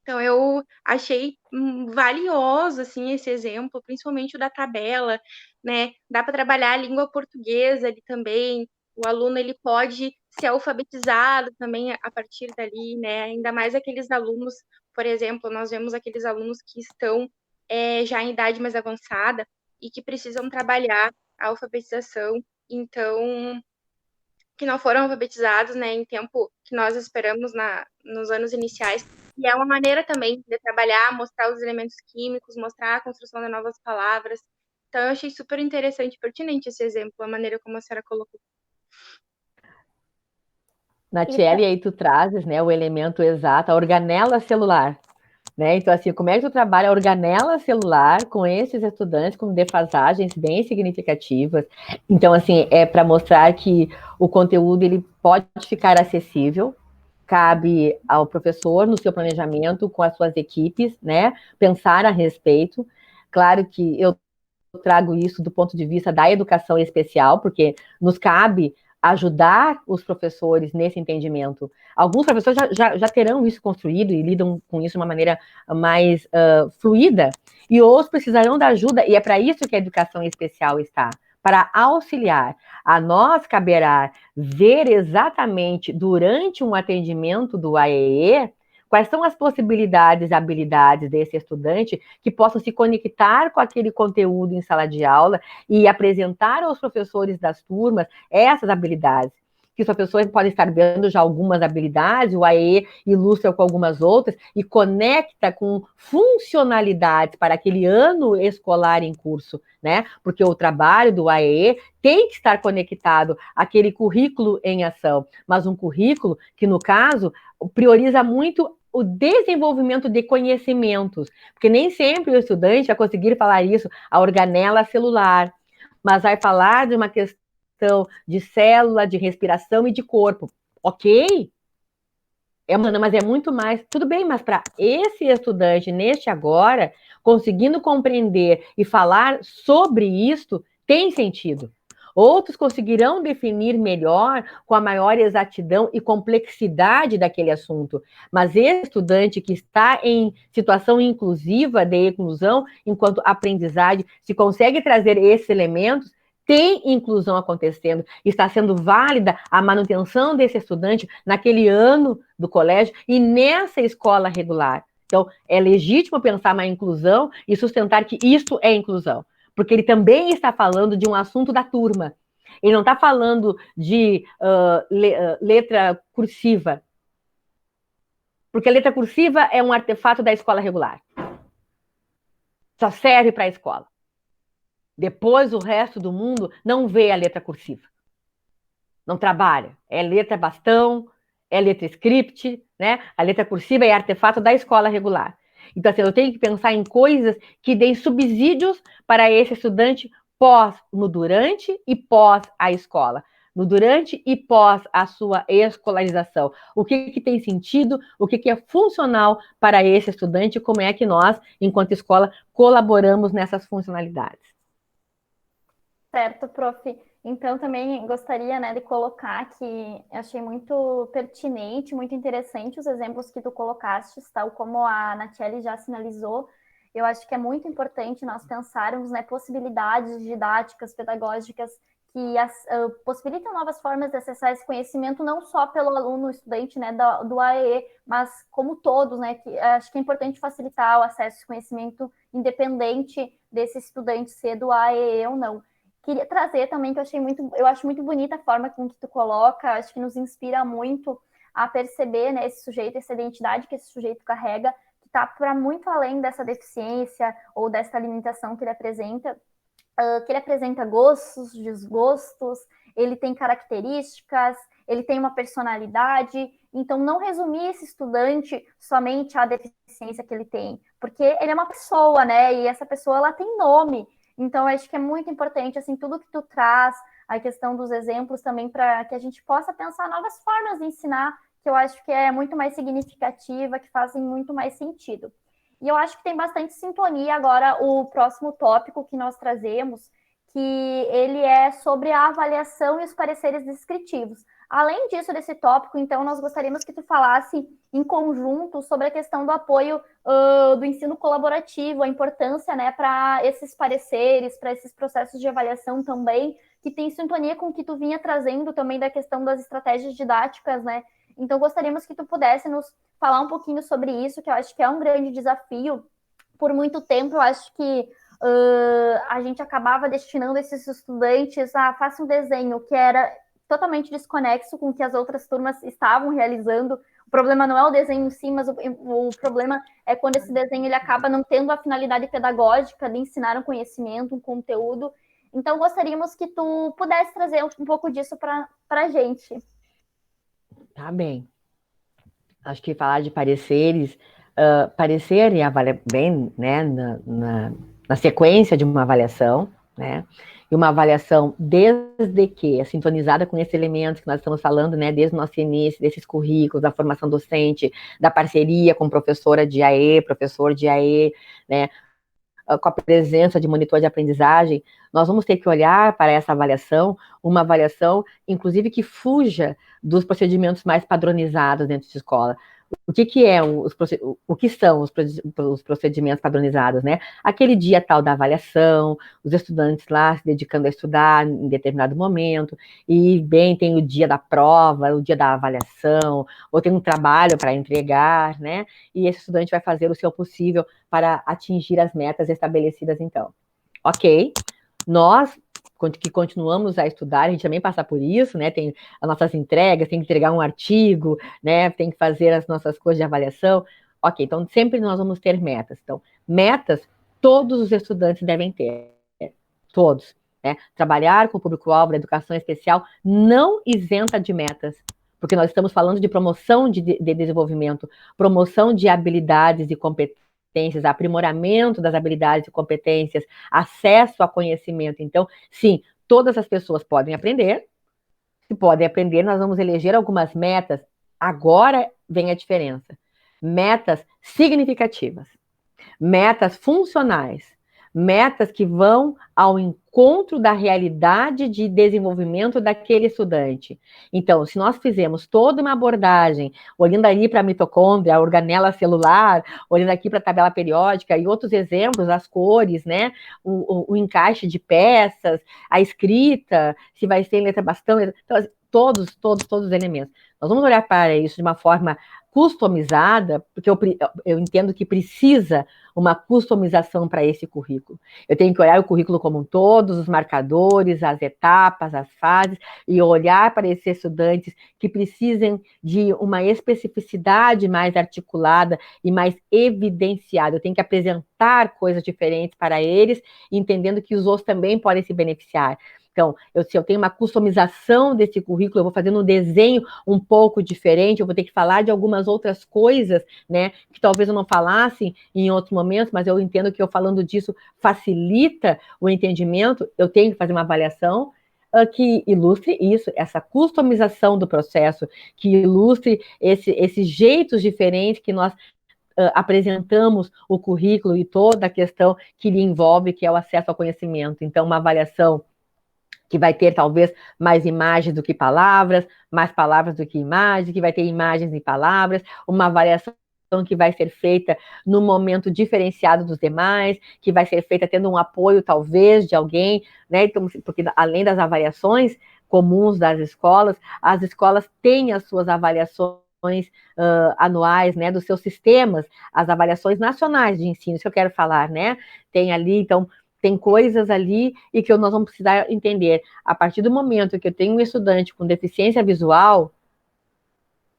Speaker 2: Então, eu achei valioso, assim, esse exemplo, principalmente o da tabela, né? Dá para trabalhar a língua portuguesa ali também. O aluno, ele pode ser alfabetizado também a partir dali, né? Ainda mais aqueles alunos, por exemplo, nós vemos aqueles alunos que estão já em idade mais avançada e que precisam trabalhar a alfabetização. Então, que não foram alfabetizados, né, em tempo que nós esperamos nos anos iniciais. E é uma maneira também de trabalhar, mostrar os elementos químicos, mostrar a construção de novas palavras. Então, eu achei super interessante e pertinente esse exemplo, a maneira como a senhora colocou.
Speaker 3: Natiele, aí tu trazes, né, o elemento exato, a organela celular. Né? Então, assim, como é que tu trabalha a organela celular com esses estudantes com defasagens bem significativas? Então, assim, é para mostrar que o conteúdo ele pode ficar acessível, cabe ao professor no seu planejamento com as suas equipes, né? Pensar a respeito. Claro que eu trago isso do ponto de vista da educação especial, porque nos cabe ajudar os professores nesse entendimento. Alguns professores já terão isso construído e lidam com isso de uma maneira mais fluida, e outros precisarão da ajuda, e é para isso que a educação especial está, para auxiliar. A nós caberá ver exatamente, durante um atendimento do AEE, quais são as possibilidades e habilidades desse estudante que possam se conectar com aquele conteúdo em sala de aula e apresentar aos professores das turmas essas habilidades. Que os professores podem estar vendo já algumas habilidades, o AE ilustra com algumas outras e conecta com funcionalidades para aquele ano escolar em curso, né? Porque o trabalho do AE tem que estar conectado àquele currículo em ação, mas um currículo que, no caso, prioriza muito o desenvolvimento de conhecimentos, porque nem sempre o estudante vai conseguir falar isso, a organela celular, mas vai falar de uma questão de célula, de respiração e de corpo. Ok? Mas é muito mais. Tudo bem, mas para esse estudante, neste agora, conseguindo compreender e falar sobre isto, tem sentido. Outros conseguirão definir melhor, com a maior exatidão e complexidade daquele assunto. Mas esse estudante que está em situação inclusiva de inclusão, enquanto aprendizagem, se consegue trazer esses elementos, tem inclusão acontecendo, está sendo válida a manutenção desse estudante naquele ano do colégio e nessa escola regular. Então, é legítimo pensar na inclusão e sustentar que isto é inclusão, porque ele também está falando de um assunto da turma. Ele não está falando de letra cursiva, porque a letra cursiva é um artefato da escola regular. Só serve para a escola. Depois, o resto do mundo não vê a letra cursiva. Não trabalha. É letra bastão, é letra script, né? A letra cursiva é artefato da escola regular. Então, assim, eu tenho que pensar em coisas que deem subsídios para esse estudante no durante e pós a escola. No durante e pós a sua escolarização. O que tem sentido, o que é funcional para esse estudante, como é que nós, enquanto escola, colaboramos nessas funcionalidades.
Speaker 1: Certo, prof. Então, também gostaria, né, de colocar que eu achei muito pertinente, muito interessante os exemplos que tu colocaste, tal como a Natiele já sinalizou. Eu acho que é muito importante nós pensarmos, né, possibilidades didáticas, pedagógicas que possibilitam novas formas de acessar esse conhecimento, não só pelo aluno, estudante, né, do AEE, mas como todos, né, que acho que é importante facilitar o acesso a esse conhecimento, independente desse estudante ser do AEE ou não. Queria trazer também que eu acho muito bonita a forma com que tu coloca, acho que nos inspira muito a perceber, né, esse sujeito, essa identidade que esse sujeito carrega, que está para muito além dessa deficiência ou dessa limitação que ele apresenta gostos, desgostos, ele tem características, ele tem uma personalidade. Então, não resumir esse estudante somente à deficiência que ele tem, porque ele é uma pessoa, né? E essa pessoa, ela tem nome. Então, acho que é muito importante, assim, tudo que tu traz, a questão dos exemplos também, para que a gente possa pensar novas formas de ensinar, que eu acho que é muito mais significativa, que fazem muito mais sentido. E eu acho que tem bastante sintonia agora o próximo tópico que nós trazemos, que ele é sobre a avaliação e os pareceres descritivos. Além disso, desse tópico, então, nós gostaríamos que tu falasse em conjunto sobre a questão do apoio do ensino colaborativo, a importância, né, para esses pareceres, para esses processos de avaliação também, que tem sintonia com o que tu vinha trazendo também da questão das estratégias didáticas, né? Então, gostaríamos que tu pudesse nos falar um pouquinho sobre isso, que eu acho que é um grande desafio. Por muito tempo, eu acho que a gente acabava destinando esses estudantes a fazer um desenho que era totalmente desconexo com o que as outras turmas estavam realizando. O problema não é o desenho em si, mas o problema é quando esse desenho ele acaba não tendo a finalidade pedagógica de ensinar um conhecimento, um conteúdo. Então, gostaríamos que tu pudesse trazer um pouco disso para a gente.
Speaker 3: Tá bem. Acho que falar de pareceres, parecer e avaliar bem, né, na sequência de uma avaliação, né, e uma avaliação desde que é sintonizada com esses elementos que nós estamos falando, né, desde o nosso início, desses currículos, da formação docente, da parceria com professora de AE, professor de AE, né, com a presença de monitor de aprendizagem, nós vamos ter que olhar para essa avaliação, uma avaliação, inclusive, que fuja dos procedimentos mais padronizados dentro de escola. O que são os procedimentos padronizados, né? Aquele dia tal da avaliação, os estudantes lá se dedicando a estudar em determinado momento, e bem, tem o dia da prova, o dia da avaliação, ou tem um trabalho para entregar, né? E esse estudante vai fazer o seu possível para atingir as metas estabelecidas, então. Ok, nós que continuamos a estudar, a gente também passa por isso, né? Tem as nossas entregas, tem que entregar um artigo, né? Tem que fazer as nossas coisas de avaliação. Ok, então sempre nós vamos ter metas. Então, metas todos os estudantes devem ter. Todos. Né? Trabalhar com o público-alvo da educação especial não isenta de metas, porque nós estamos falando de promoção de desenvolvimento, promoção de habilidades e competências, aprimoramento das habilidades e competências, acesso a conhecimento. Então, sim, todas as pessoas podem aprender. Se podem aprender, nós vamos eleger algumas metas. Agora vem a diferença. Metas significativas, metas funcionais, metas que vão ao encontro encontro da realidade de desenvolvimento daquele estudante. Então, se nós fizermos toda uma abordagem, olhando ali para a mitocôndria, a organela celular, olhando aqui para a tabela periódica e outros exemplos, as cores, né, o encaixe de peças, a escrita, se vai ser em letra bastão, então, todos os elementos. Nós vamos olhar para isso de uma forma customizada, porque eu entendo que precisa uma customização para esse currículo. Eu tenho que olhar o currículo como um todo, os marcadores, as etapas, as fases, e olhar para esses estudantes que precisem de uma especificidade mais articulada e mais evidenciada. Eu tenho que apresentar coisas diferentes para eles, entendendo que os outros também podem se beneficiar. Então, se eu tenho uma customização desse currículo, eu vou fazendo um desenho um pouco diferente, eu vou ter que falar de algumas outras coisas, né, que talvez eu não falasse em outros momentos, mas eu entendo que eu falando disso facilita o entendimento, eu tenho que fazer uma avaliação que ilustre isso, essa customização do processo, que ilustre esses jeitos diferentes que nós apresentamos o currículo e toda a questão que lhe envolve, que é o acesso ao conhecimento. Então, uma avaliação que vai ter talvez mais imagens do que palavras, mais palavras do que imagens, que vai ter imagens e palavras, uma avaliação que vai ser feita no momento diferenciado dos demais, que vai ser feita tendo um apoio talvez de alguém, né? Então, porque além das avaliações comuns das escolas, as escolas têm as suas avaliações anuais, né, dos seus sistemas, as avaliações nacionais de ensino, isso que eu quero falar, né? Tem ali, então, tem coisas ali e que nós vamos precisar entender. A partir do momento que eu tenho um estudante com deficiência visual,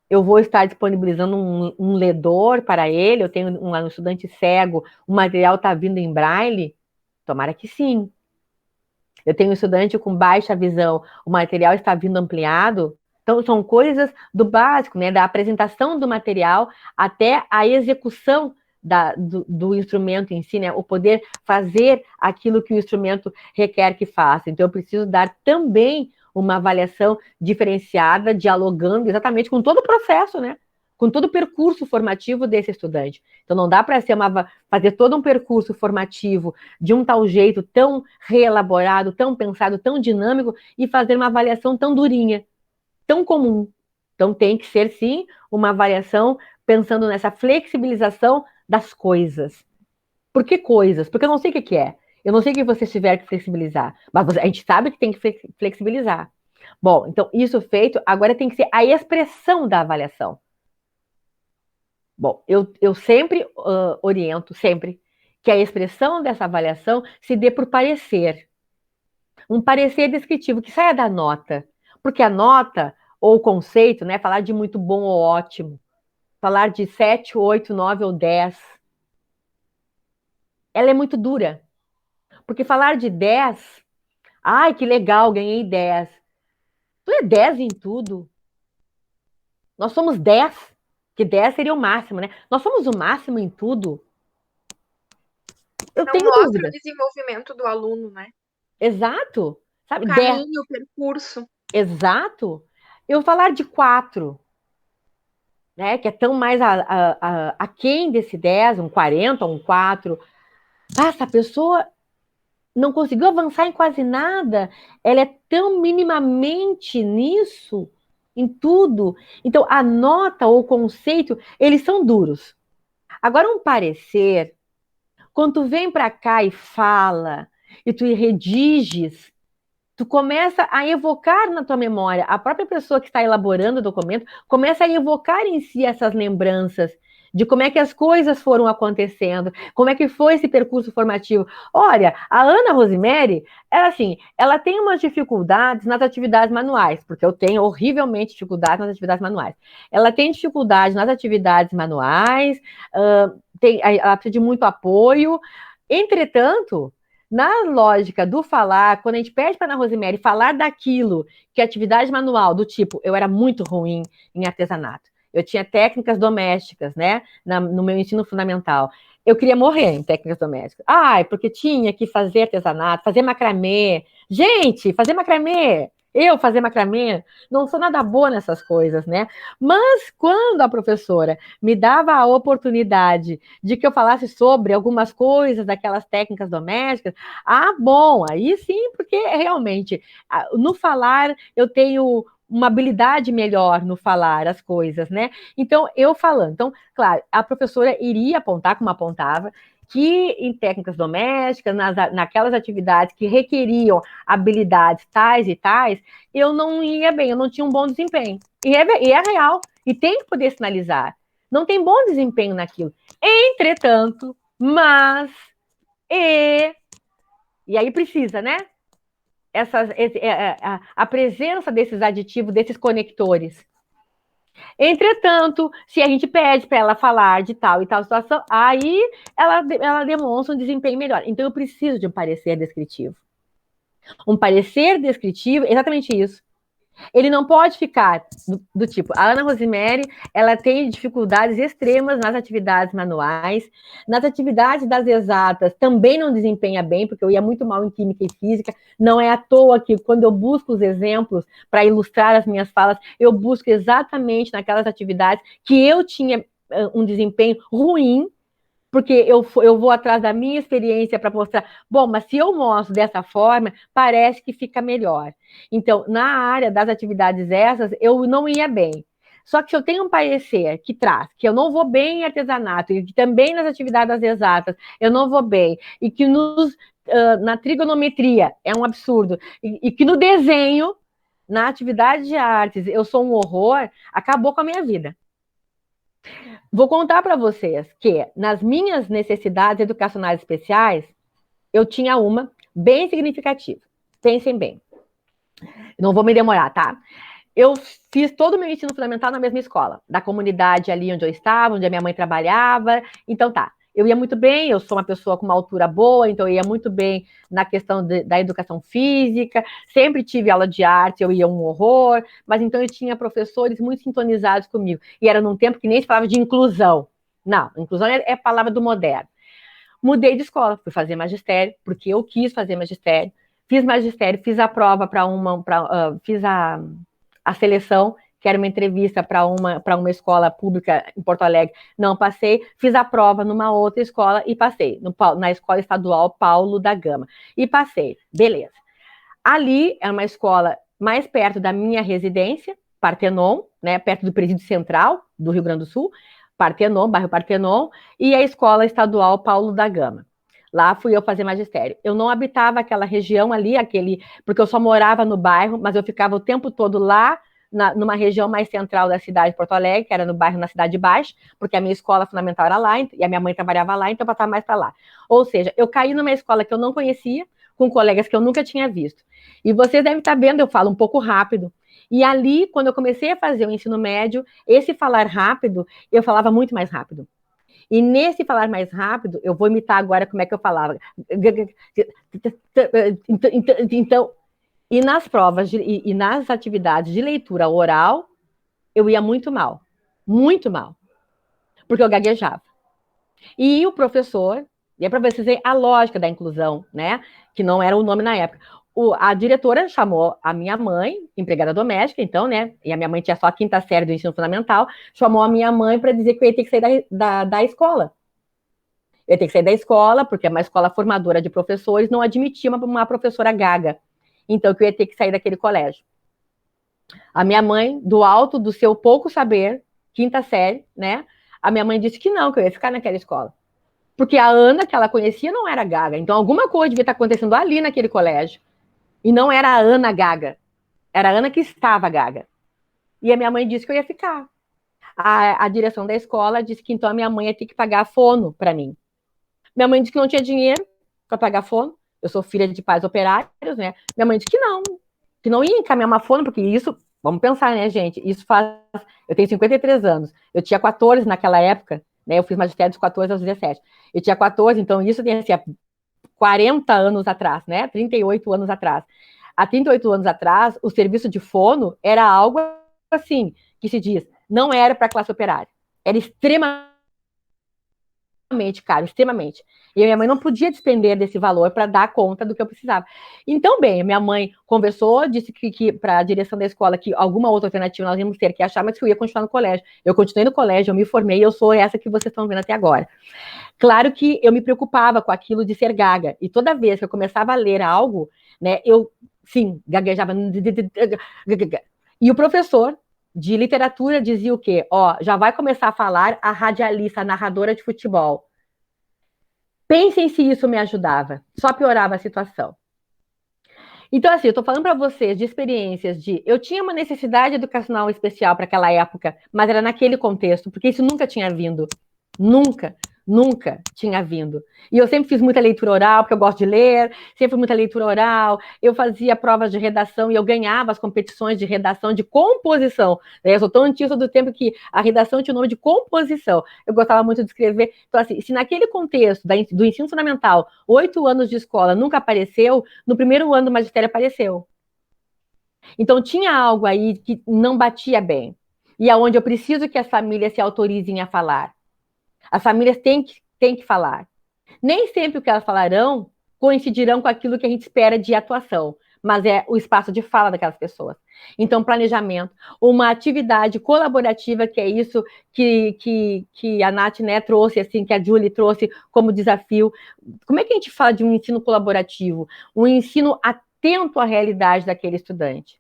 Speaker 3: eu vou estar disponibilizando um ledor para ele, eu tenho um estudante cego, o material está vindo em braille? Tomara que sim. Eu tenho um estudante com baixa visão, o material está vindo ampliado? Então, são coisas do básico, né, da apresentação do material até a execução do instrumento em si, né, o poder fazer aquilo que o instrumento requer que faça. Então, eu preciso dar também uma avaliação diferenciada, dialogando exatamente com todo o processo, né, com todo o percurso formativo desse estudante. Então, não dá para fazer todo um percurso formativo de um tal jeito, tão reelaborado, tão pensado, tão dinâmico, e fazer uma avaliação tão durinha, tão comum. Então, tem que ser, sim, uma avaliação pensando nessa flexibilização das coisas. Por que coisas? Porque eu não sei o que é. Eu não sei o que você tiver que flexibilizar. Mas a gente sabe que tem que flexibilizar. Bom, então, isso feito, agora tem que ser a expressão da avaliação. Bom, eu sempre oriento, sempre, que a expressão dessa avaliação se dê por parecer. Um parecer descritivo, que saia da nota. Porque a nota, ou o conceito, né, falar de muito bom ou ótimo, falar de 7, 8, 9 ou 10, ela é muito dura. Porque falar de 10, ai, que legal, ganhei 10. Tu é 10 em tudo. Nós somos 10, que 10 seria o máximo, né? Nós somos o máximo em tudo. Eu
Speaker 2: Não
Speaker 3: tenho
Speaker 2: mostra
Speaker 3: dúvida.
Speaker 2: o desenvolvimento do aluno, né?
Speaker 3: Exato. Sabe,
Speaker 2: O
Speaker 3: 10.
Speaker 2: caminho, o percurso.
Speaker 3: Exato. Eu falar de 4, né? Que é tão mais aquém desse 10, um 40, um 4. Essa pessoa não conseguiu avançar em quase nada. Ela é tão minimamente nisso, em tudo. Então, a nota ou o conceito, eles são duros. Agora, um parecer, quando tu vem para cá e fala, e tu rediges, tu começa a evocar na tua memória, a própria pessoa que está elaborando o documento, começa a evocar em si essas lembranças de como é que as coisas foram acontecendo, como é que foi esse percurso formativo. Olha, a Ana Rosemary, ela tem umas dificuldades nas atividades manuais, porque eu tenho horrivelmente dificuldades nas atividades manuais. Ela tem dificuldade nas atividades manuais, ela precisa de muito apoio. Entretanto, na lógica do falar, quando a gente pede para a Ana Rosemary falar daquilo que é atividade manual, do tipo, eu era muito ruim em artesanato. Eu tinha técnicas domésticas, né, no meu ensino fundamental. Eu queria morrer em técnicas domésticas. Ai, porque tinha que fazer artesanato, fazer macramê. Gente, fazer macramê. Eu fazer macramê, não sou nada boa nessas coisas, né? Mas quando a professora me dava a oportunidade de que eu falasse sobre algumas coisas daquelas técnicas domésticas, bom, aí sim, porque realmente no falar eu tenho uma habilidade melhor no falar as coisas, né? Então, eu falando. Então, claro, a professora iria apontar, como apontava, que em técnicas domésticas, naquelas atividades que requeriam habilidades tais e tais, eu não ia bem, eu não tinha um bom desempenho. E é real, e tem que poder sinalizar. Não tem bom desempenho naquilo. Entretanto, mas, e aí precisa, né? A presença desses aditivos, desses conectores. Entretanto, se a gente pede para ela falar de tal e tal situação, aí ela demonstra um desempenho melhor. Então, eu preciso de um parecer descritivo. Um parecer descritivo, exatamente isso. Ele não pode ficar do tipo, a Ana Rosemary, ela tem dificuldades extremas nas atividades manuais, nas atividades das exatas também não desempenha bem, porque eu ia muito mal em química e física, não é à toa que quando eu busco os exemplos para ilustrar as minhas falas, eu busco exatamente naquelas atividades que eu tinha um desempenho ruim, porque eu vou atrás da minha experiência para mostrar, bom, mas se eu mostro dessa forma, parece que fica melhor. Então, na área das atividades essas, eu não ia bem. Só que se eu tenho um parecer que traz que eu não vou bem em artesanato, e que também nas atividades exatas eu não vou bem, e que na trigonometria é um absurdo, e que no desenho, na atividade de artes, eu sou um horror, acabou com a minha vida. Vou contar para vocês que, nas minhas necessidades educacionais especiais, eu tinha uma bem significativa. Pensem bem. Não vou me demorar, tá? Eu fiz todo o meu ensino fundamental na mesma escola, da comunidade ali onde eu estava, onde a minha mãe trabalhava. Então tá, eu ia muito bem, eu sou uma pessoa com uma altura boa, então eu ia muito bem na questão da educação física, sempre tive aula de arte, eu ia um horror, mas então eu tinha professores muito sintonizados comigo. E era num tempo que nem se falava de inclusão. Não, inclusão é palavra do moderno. Mudei de escola, fui fazer magistério, porque eu quis fazer magistério. Fiz magistério, fiz a prova para fiz a seleção, que era uma entrevista para uma escola pública em Porto Alegre, não passei, fiz a prova numa outra escola e passei, na Escola Estadual Paulo da Gama, e passei, beleza. Ali era uma escola mais perto da minha residência, Partenon, né, perto do Presídio Central do Rio Grande do Sul, Partenon, bairro Partenon, e a Escola Estadual Paulo da Gama. Lá fui eu fazer magistério. Eu não habitava aquela região ali, porque eu só morava no bairro, mas eu ficava o tempo todo lá, numa região mais central da cidade de Porto Alegre, que era no bairro, na Cidade Baixa, porque a minha escola fundamental era lá, e a minha mãe trabalhava lá, então eu passava mais para lá. Ou seja, eu caí numa escola que eu não conhecia, com colegas que eu nunca tinha visto. E vocês devem estar vendo, eu falo um pouco rápido. E ali, quando eu comecei a fazer o ensino médio, esse falar rápido, eu falava muito mais rápido. E nesse falar mais rápido, eu vou imitar agora como é que eu falava. Então, e nas provas e nas atividades de leitura oral, eu ia muito mal. Muito mal. Porque eu gaguejava. E o professor, e é para vocês verem a lógica da inclusão, né? Que não era o nome na época. A diretora chamou a minha mãe, empregada doméstica, então, né? E a minha mãe tinha só a 5ª série do ensino fundamental, chamou a minha mãe para dizer que eu ia ter que sair da escola. Eu ia ter que sair da escola, porque uma escola formadora de professores não admitia uma professora gaga. Então, que eu ia ter que sair daquele colégio. A minha mãe, do alto do seu pouco saber, 5ª série, né? A minha mãe disse que não, que eu ia ficar naquela escola. Porque a Ana, que ela conhecia, não era gaga. Então, alguma coisa devia estar acontecendo ali naquele colégio. E não era a Ana gaga. Era a Ana que estava gaga. E a minha mãe disse que eu ia ficar. A direção da escola disse que então a minha mãe ia ter que pagar fono para mim. Minha mãe disse que não tinha dinheiro para pagar fono. Eu sou filha de pais operários, né? Minha mãe disse que não ia encaminhar uma fono, porque isso, vamos pensar, né, gente? Isso faz. Eu tenho 53 anos. Eu tinha 14 naquela época, né? Eu fiz magistério dos 14 aos 17. Eu tinha 14, então isso tem assim, 40 anos atrás, né? 38 anos atrás. Há 38 anos atrás, o serviço de fono era algo assim, que se diz, não era para a classe operária. Era extremamente caro, extremamente. E a minha mãe não podia despender desse valor para dar conta do que eu precisava. Então, bem, minha mãe conversou, disse que para a direção da escola que alguma outra alternativa nós íamos ter que achar, mas que eu ia continuar no colégio. Eu continuei no colégio, eu me formei, eu sou essa que vocês estão vendo até agora. Claro que eu me preocupava com aquilo de ser gaga, e toda vez que eu começava a ler algo, né, eu, sim, gaguejava. E o professor de literatura dizia o quê? Ó, já vai começar a falar a radialista, a narradora de futebol. Pensem se isso me ajudava. Só piorava a situação. Então, assim, eu estou falando para vocês de experiências de... Eu tinha uma necessidade educacional especial para aquela época, mas era naquele contexto, porque isso nunca tinha vindo. Nunca, nunca tinha vindo. E eu sempre fiz muita leitura oral, porque eu gosto de ler, sempre muita leitura oral. Eu fazia provas de redação e eu ganhava as competições de redação, de composição. Eu sou tão antiga do tempo que a redação tinha o nome de composição. Eu gostava muito de escrever. Então, assim, se naquele contexto do ensino fundamental, 8 anos de escola nunca apareceu, no primeiro ano do magistério apareceu. Então, tinha algo aí que não batia bem. E aonde eu preciso que as famílias se autorizem a falar. As famílias têm que falar. Nem sempre o que elas falarão coincidirão com aquilo que a gente espera de atuação, mas é o espaço de fala daquelas pessoas. Então, planejamento, uma atividade colaborativa, que é isso que a Nath, né, trouxe, assim, que a Julie trouxe como desafio. Como é que a gente fala de um ensino colaborativo? Um ensino atento à realidade daquele estudante.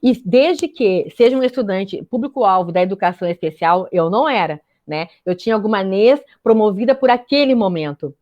Speaker 3: E desde que seja um estudante público-alvo da educação especial, eu não era, né? Eu tinha alguma NES promovida por aquele momento.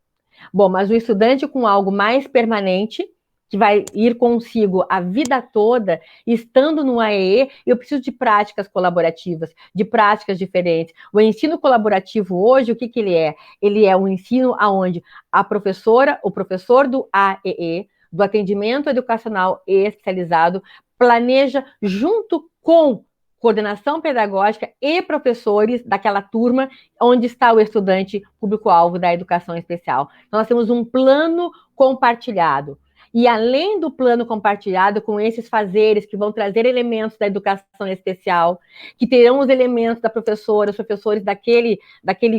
Speaker 3: Bom, mas o estudante com algo mais permanente, que vai ir consigo a vida toda, estando no AEE, eu preciso de práticas colaborativas, de práticas diferentes. O ensino colaborativo hoje, o que ele é? Ele é um ensino onde a professora, o professor do AEE, do atendimento educacional especializado, planeja junto com coordenação pedagógica e professores daquela turma onde está o estudante público-alvo da educação especial. Então, nós temos um plano compartilhado. E além do plano compartilhado, com esses fazeres que vão trazer elementos da educação especial, que terão os elementos da professora, os professores daquele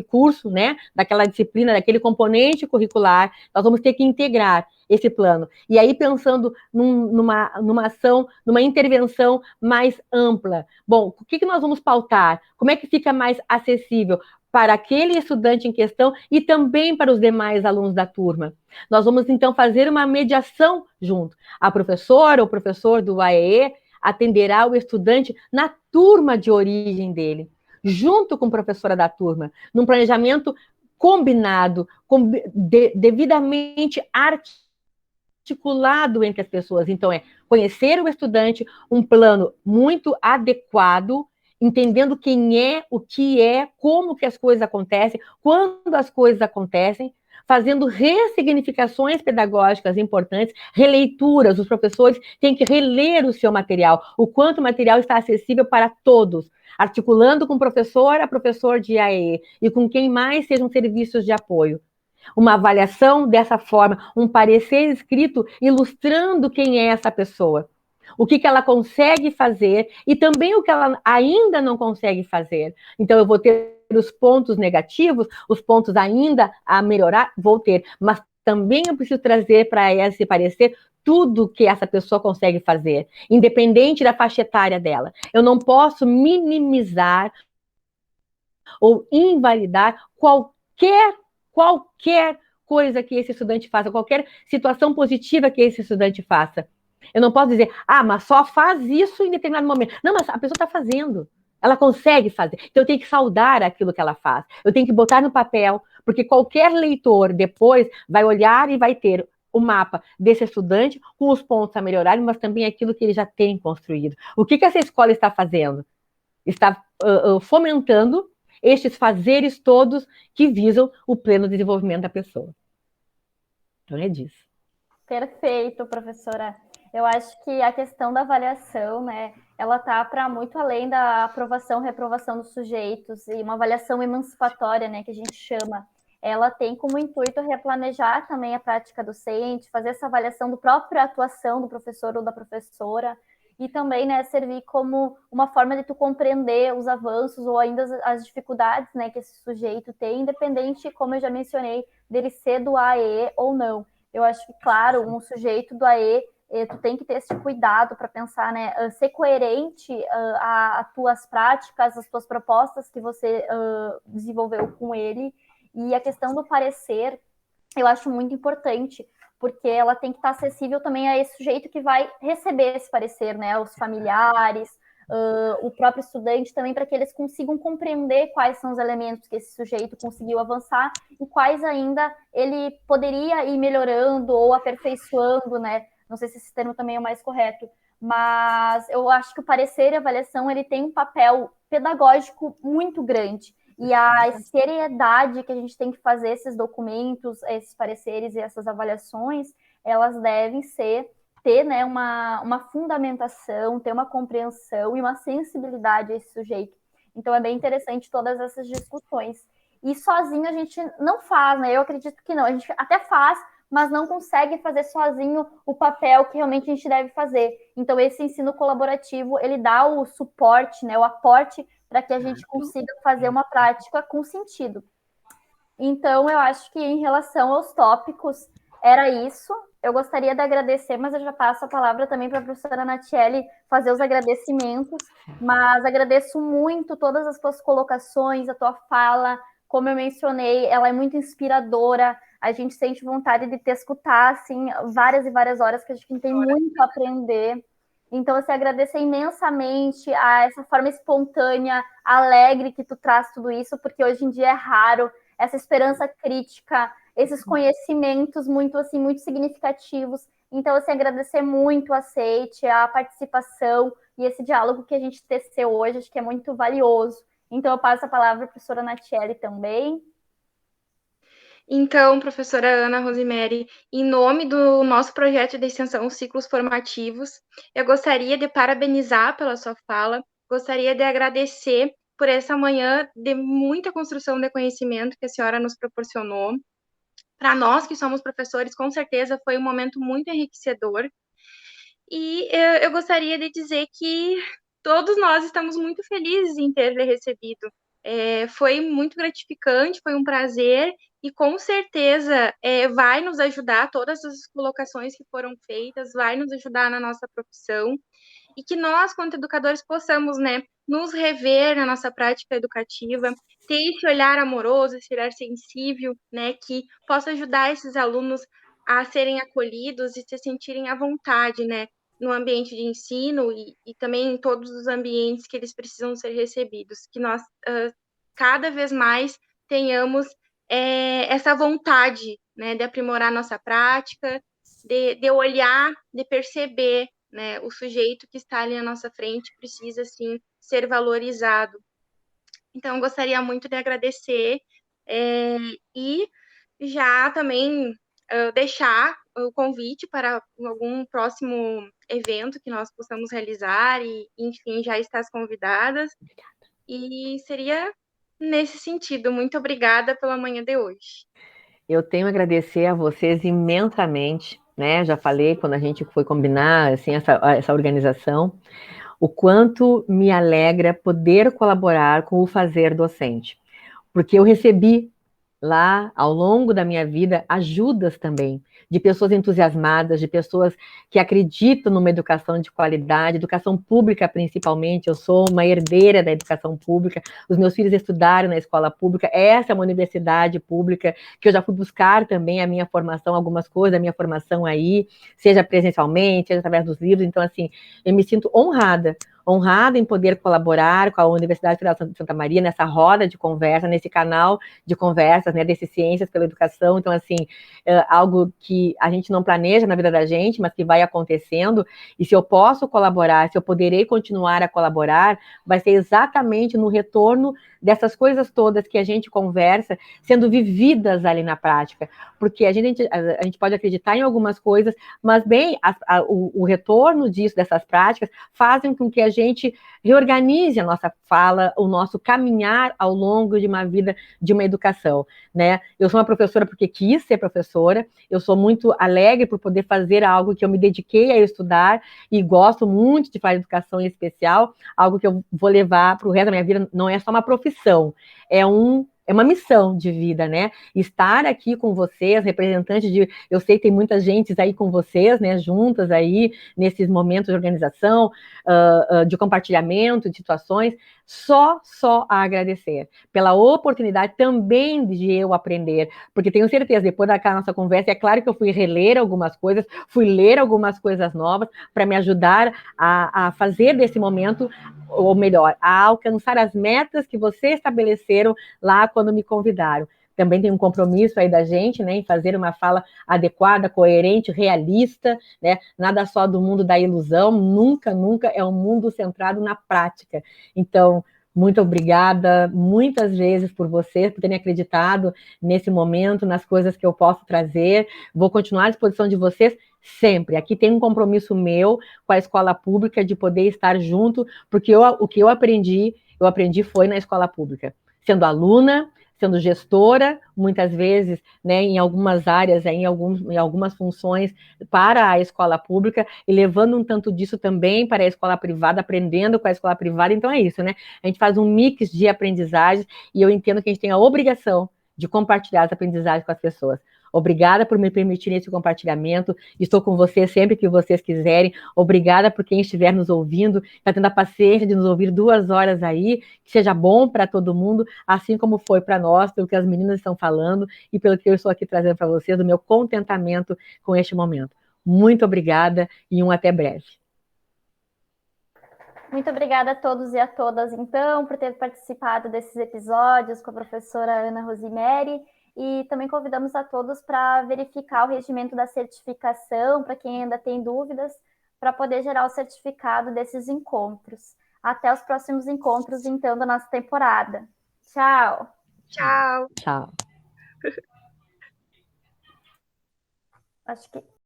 Speaker 3: curso, né, daquela disciplina, daquele componente curricular, nós vamos ter que integrar esse plano. E aí, pensando numa ação, numa intervenção mais ampla. Bom, o que nós vamos pautar? Como é que fica mais acessível para aquele estudante em questão e também para os demais alunos da turma? Nós vamos, então, fazer uma mediação junto. A professora ou o professor do AEE atenderá o estudante na turma de origem dele, junto com a professora da turma, num planejamento combinado, devidamente articulado entre as pessoas. Então, é conhecer o estudante, um plano muito adequado, entendendo quem é, o que é, como que as coisas acontecem, quando as coisas acontecem, fazendo ressignificações pedagógicas importantes, releituras. Os professores têm que reler o seu material, o quanto o material está acessível para todos, articulando com o professor a professor de AE e com quem mais sejam serviços de apoio. Uma avaliação dessa forma, um parecer escrito ilustrando quem é essa pessoa, o que ela consegue fazer e também o que ela ainda não consegue fazer. Então, eu vou ter os pontos negativos, os pontos ainda a melhorar, vou ter, mas também eu preciso trazer para esse parecer tudo que essa pessoa consegue fazer, independente da faixa etária dela. Eu não posso minimizar ou invalidar qualquer coisa que esse estudante faça, qualquer situação positiva que esse estudante faça. Eu não posso dizer, mas só faz isso em determinado momento. Não, mas a pessoa está fazendo. Ela consegue fazer. Então, eu tenho que saudar aquilo que ela faz. Eu tenho que botar no papel, porque qualquer leitor depois vai olhar e vai ter o mapa desse estudante com os pontos a melhorar, mas também aquilo que ele já tem construído. O que essa escola está fazendo? Está fomentando estes fazeres todos que visam o pleno desenvolvimento da pessoa. Então, é disso.
Speaker 1: Perfeito, professora. Eu acho que a questão da avaliação, né, ela está para muito além da aprovação, reprovação dos sujeitos e uma avaliação emancipatória, né, que a gente chama. Ela tem como intuito replanejar também a prática docente, fazer essa avaliação do própria atuação do professor ou da professora. e também, né, servir como uma forma de tu compreender os avanços ou ainda as dificuldades, né, que esse sujeito tem, independente, como eu já mencionei, dele ser do AE ou não. Eu acho que, claro, um sujeito do AE, tu tem que ter esse cuidado para pensar, né, ser coerente a tuas práticas, as tuas propostas que você desenvolveu com ele, e a questão do parecer, eu acho muito importante, porque ela tem que estar acessível também a esse sujeito que vai receber esse parecer, né? Os familiares, o próprio estudante também, para que eles consigam compreender quais são os elementos que esse sujeito conseguiu avançar e quais ainda ele poderia ir melhorando ou aperfeiçoando, né? Não sei se esse termo também é o mais correto, mas eu acho que o parecer e a avaliação ele tem um papel pedagógico muito grande. E a seriedade que a gente tem que fazer esses documentos, esses pareceres e essas avaliações, elas devem ter, né, uma fundamentação, ter uma compreensão e uma sensibilidade a esse sujeito. Então é bem interessante todas essas discussões. E sozinho a gente não faz, né? Eu acredito que não. A gente até faz, mas não consegue fazer sozinho o papel que realmente a gente deve fazer. Então esse ensino colaborativo, ele dá o suporte, né, o aporte para que a gente consiga fazer uma prática com sentido. Então, eu acho que em relação aos tópicos, era isso. Eu gostaria de agradecer, mas eu já passo a palavra também para a professora Natiele fazer os agradecimentos, mas agradeço muito todas as tuas colocações, a tua fala, como eu mencionei, ela é muito inspiradora, a gente sente vontade de te escutar, assim, várias e várias horas, que a gente tem muito a aprender. Então, assim, agradecer imensamente a essa forma espontânea, alegre que tu traz tudo isso, porque hoje em dia é raro essa esperança crítica, esses conhecimentos muito, assim, muito significativos. Então, assim, agradecer muito o aceite, a participação e esse diálogo que a gente teceu hoje, acho que é muito valioso. Então, eu passo a palavra para a professora Natiele também.
Speaker 2: Então, professora Ana Rosemary, em nome do nosso projeto de extensão Ciclos Formativos, eu gostaria de parabenizar pela sua fala, gostaria de agradecer por essa manhã de muita construção de conhecimento que a senhora nos proporcionou. Para nós que somos professores, com certeza foi um momento muito enriquecedor. E eu gostaria de dizer que todos nós estamos muito felizes em ter lhe recebido. Foi muito gratificante, foi um prazer, e com certeza vai nos ajudar, todas as colocações que foram feitas, vai nos ajudar na nossa profissão, e que nós, quanto educadores, possamos, né, nos rever na nossa prática educativa, ter esse olhar amoroso, esse olhar sensível, né, que possa ajudar esses alunos a serem acolhidos e se sentirem à vontade, né, no ambiente de ensino e também em todos os ambientes que eles precisam ser recebidos, que nós cada vez mais tenhamos essa vontade, né, de aprimorar nossa prática, de olhar, de perceber, né, o sujeito que está ali à nossa frente precisa, sim, ser valorizado. Então, gostaria muito de agradecer e já também deixar o convite para algum próximo evento que nós possamos realizar e, enfim, já está as convidadas. E seria nesse sentido. Muito obrigada pela manhã de hoje.
Speaker 3: Eu tenho a agradecer a vocês imensamente, né? Já falei quando a gente foi combinar assim, essa organização, o quanto me alegra poder colaborar com o fazer docente, porque eu recebi lá, ao longo da minha vida, ajudas também, de pessoas entusiasmadas, de pessoas que acreditam numa educação de qualidade, educação pública principalmente. Eu sou uma herdeira da educação pública, os meus filhos estudaram na escola pública, essa é uma universidade pública, que eu já fui buscar também a minha formação, algumas coisas da minha formação aí, seja presencialmente, seja através dos livros. Então, assim, eu me sinto honrada em poder colaborar com a Universidade Federal de Santa Maria nessa roda de conversa, nesse canal de conversas, né, desse Ciências pela Educação. Então, assim, algo que a gente não planeja na vida da gente, mas que vai acontecendo, e se eu posso colaborar, se eu poderei continuar a colaborar, vai ser exatamente no retorno dessas coisas todas que a gente conversa, sendo vividas ali na prática, porque a gente pode acreditar em algumas coisas, mas bem, o retorno disso, dessas práticas, fazem com que a a gente reorganize a nossa fala, o nosso caminhar ao longo de uma vida de uma educação, né? Eu sou uma professora porque quis ser professora, eu sou muito alegre por poder fazer algo que eu me dediquei a estudar e gosto muito de fazer educação em especial, algo que eu vou levar para o resto da minha vida, não é só uma profissão, é uma missão de vida, né? Estar aqui com vocês, representantes de... Eu sei que tem muita gente aí com vocês, né? Juntas aí, nesses momentos de organização, de compartilhamento de situações, só a agradecer pela oportunidade também de eu aprender, porque tenho certeza, depois daquela nossa conversa, é claro que eu fui reler algumas coisas, fui ler algumas coisas novas para me ajudar a fazer desse momento, ou melhor, a alcançar as metas que vocês estabeleceram lá quando me convidaram. Também tem um compromisso aí da gente, né, em fazer uma fala adequada, coerente, realista, né, nada só do mundo da ilusão, nunca é um mundo centrado na prática. Então, muito obrigada, muitas vezes por vocês, por terem acreditado nesse momento, nas coisas que eu posso trazer. Vou continuar à disposição de vocês sempre. Aqui tem um compromisso meu com a escola pública de poder estar junto, porque o que eu aprendi foi na escola pública, sendo aluna, sendo gestora, muitas vezes, né, em algumas áreas, em algumas funções para a escola pública, e levando um tanto disso também para a escola privada, aprendendo com a escola privada. Então é isso, né? A gente faz um mix de aprendizagens, e eu entendo que a gente tem a obrigação de compartilhar as aprendizagens com as pessoas. Obrigada por me permitir esse compartilhamento. Estou com vocês sempre que vocês quiserem. Obrigada por quem estiver nos ouvindo, está tendo a paciência de nos ouvir 2 horas aí, que seja bom para todo mundo, assim como foi para nós, pelo que as meninas estão falando e pelo que eu estou aqui trazendo para vocês, do meu contentamento com este momento. Muito obrigada e até breve.
Speaker 1: Muito obrigada a todos e a todas, então, por ter participado desses episódios com a professora Ana Rosemary. E também convidamos a todos para verificar o regimento da certificação, para quem ainda tem dúvidas, para poder gerar o certificado desses encontros. Até os próximos encontros, então, da nossa temporada. Tchau!
Speaker 2: Tchau!
Speaker 3: Tchau!
Speaker 1: Acho que